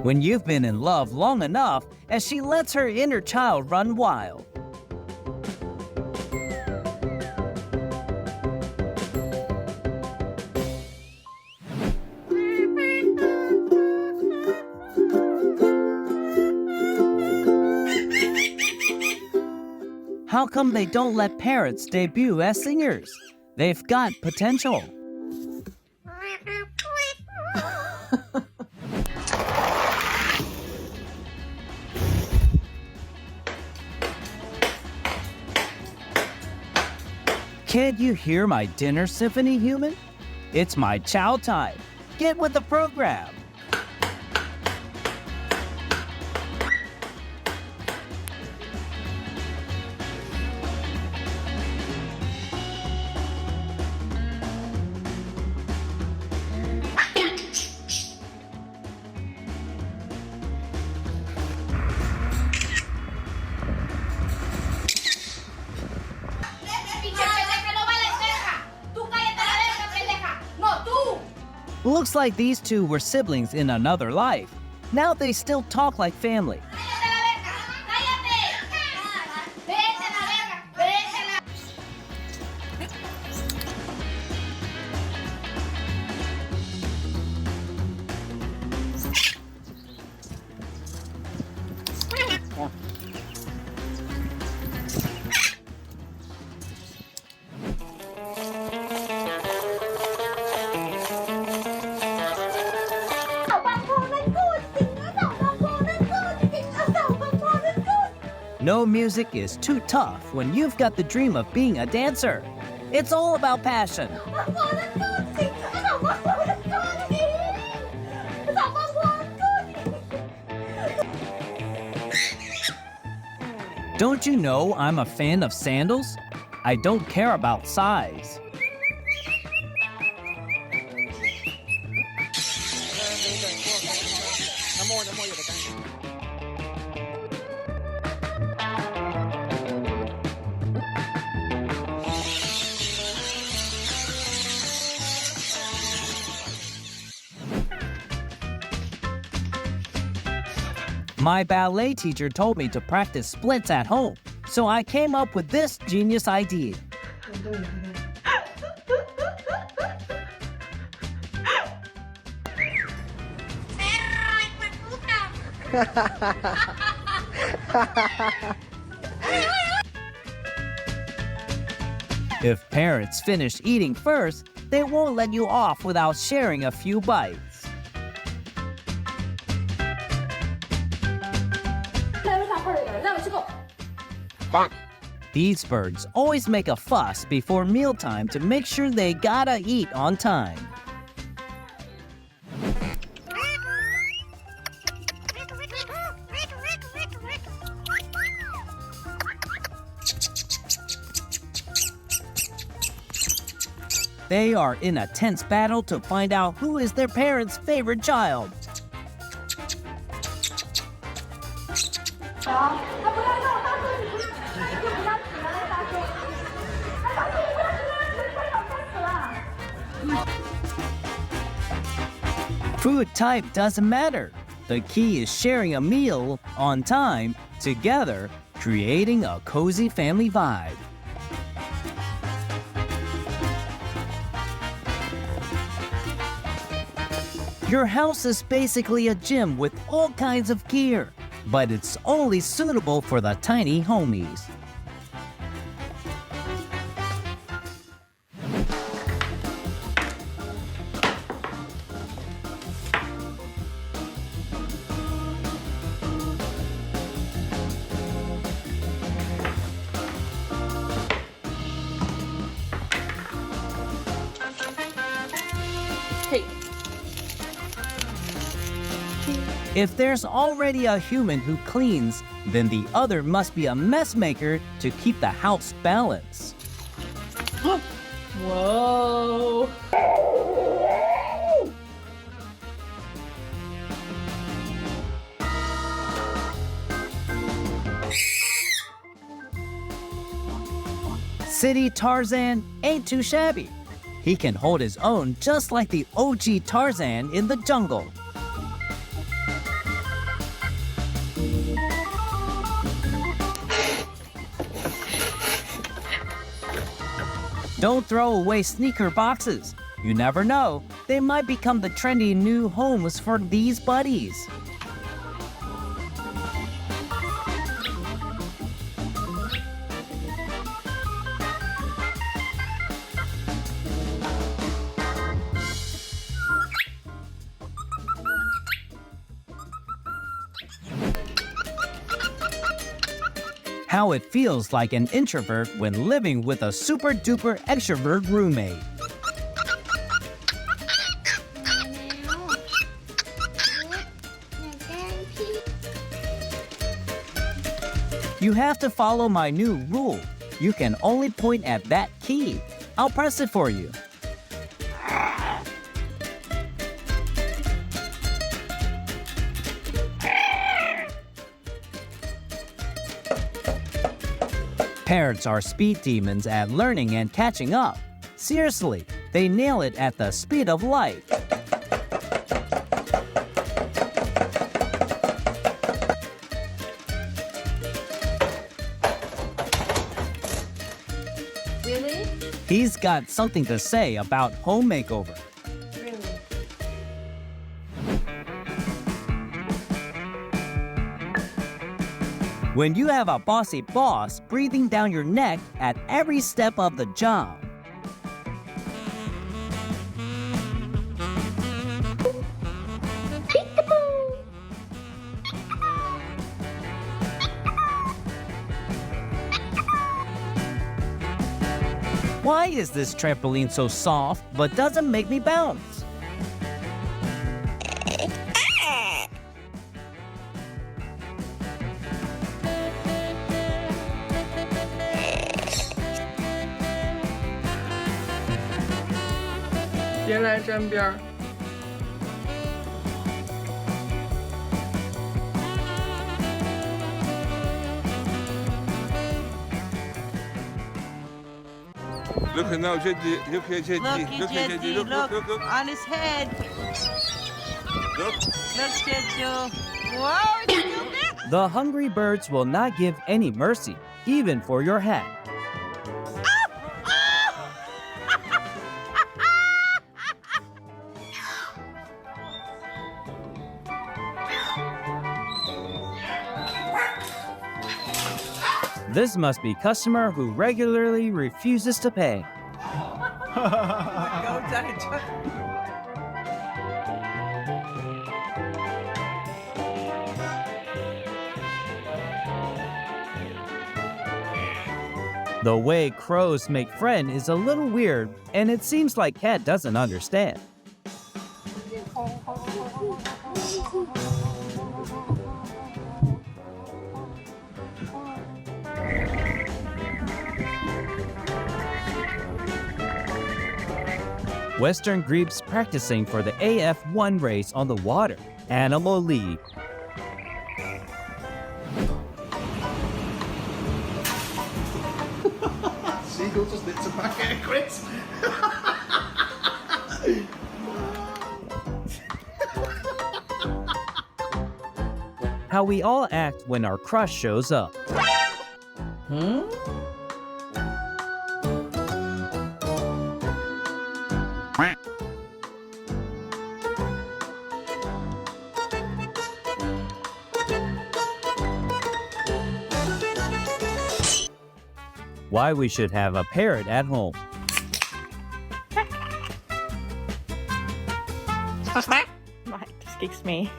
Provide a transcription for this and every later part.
when you've been in love long enough as she lets her inner child run wild. How come they don't let parrots debut as singers? They've got potential. Can't you hear my dinner symphony, human? It's my chow time. Get with the program. Looks like these two were siblings in another life. Now they still talk like family. No music is too tough when you've got the dream of being a dancer. It's all about passion. Don't you know I'm a fan of sandals? I don't care about size. My ballet teacher told me to practice splits at home, so I came up with this genius idea. If parrots finish eating first, they won't let you off without sharing a few bites. These birds always make a fuss before mealtime to make sure they gotta eat on time. They are in a tense battle to find out who is their parents' favorite child. Food type doesn't matter. The key is sharing a meal on time, together, creating a cozy family vibe. Your house is basically a gym with all kinds of gear, but it's only suitable for the tiny homies. If there's already a human who cleans, then the other must be a mess maker to keep the house balanced. Whoa! City Tarzan ain't too shabby. He can hold his own just like the OG Tarzan in the jungle. Don't throw away sneaker boxes. You never know, they might become the trendy new homes for these buddies. How it feels like an introvert when living with a super-duper extrovert roommate. You have to follow my new rule. You can only point at that key. I'll press it for you. Parrots are speed demons at learning and catching up. Seriously, they nail it at the speed of light. Really? He's got something to say about home makeover. Really? When you have a bossy boss breathing down your neck at every step of the job. Why is this trampoline so soft but doesn't make me bounce?别来沾边儿。Look at now, Jetty. Look at Jetty. Look, Jetty, look on his head. Look. Look, Jetty. Whoa, it's still there. The hungry birds will not give any mercy, even for your hat. This must be customer who regularly refuses to pay. The way crows make friend is a little weird, and it seems like Cat doesn't understand. Western Greep's practicing for the AF1 race on the water. Animal League. Seagull just nipped a packet of crisps. How we all act when our crush shows up. Why we should have a parrot at home. Excuse me.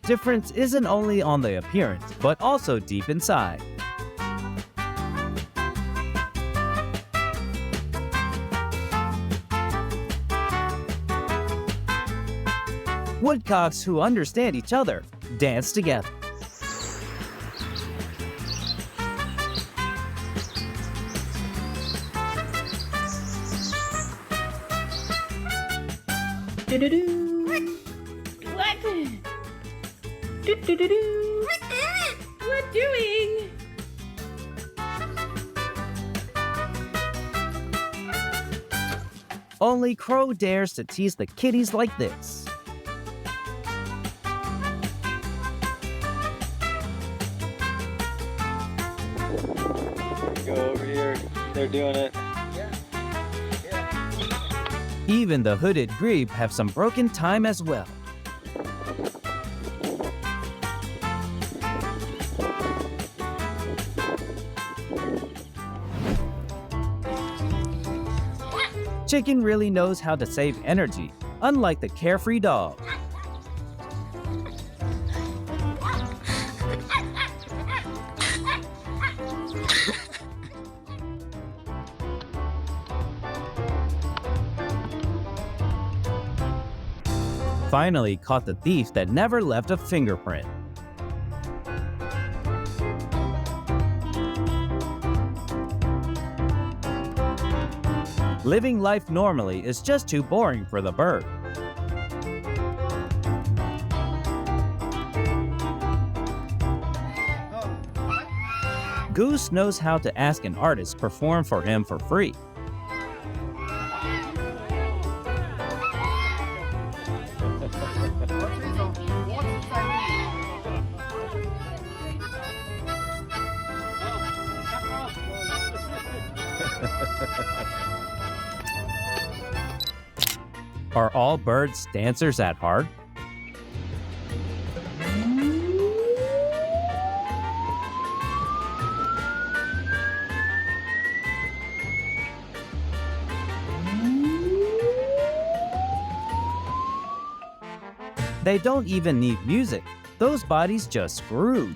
Difference isn't only on the appearance, but also deep inside. Woodcocks who understand each other dance together. Do-do-do. What? Do-do-do-do. What doing? Only Crow dares to tease the kitties like this. Go over here. They're doing it. Even the hooded grebe have some broken time as well. Chicken really knows how to save energy, unlike the carefree dog. Finally caught the thief that never left a fingerprint. Living life normally is just too boring for the bird. Goose knows how to ask an artist perform for him for free. Are all birds dancers at heart? They don't even need music. Those bodies just groove.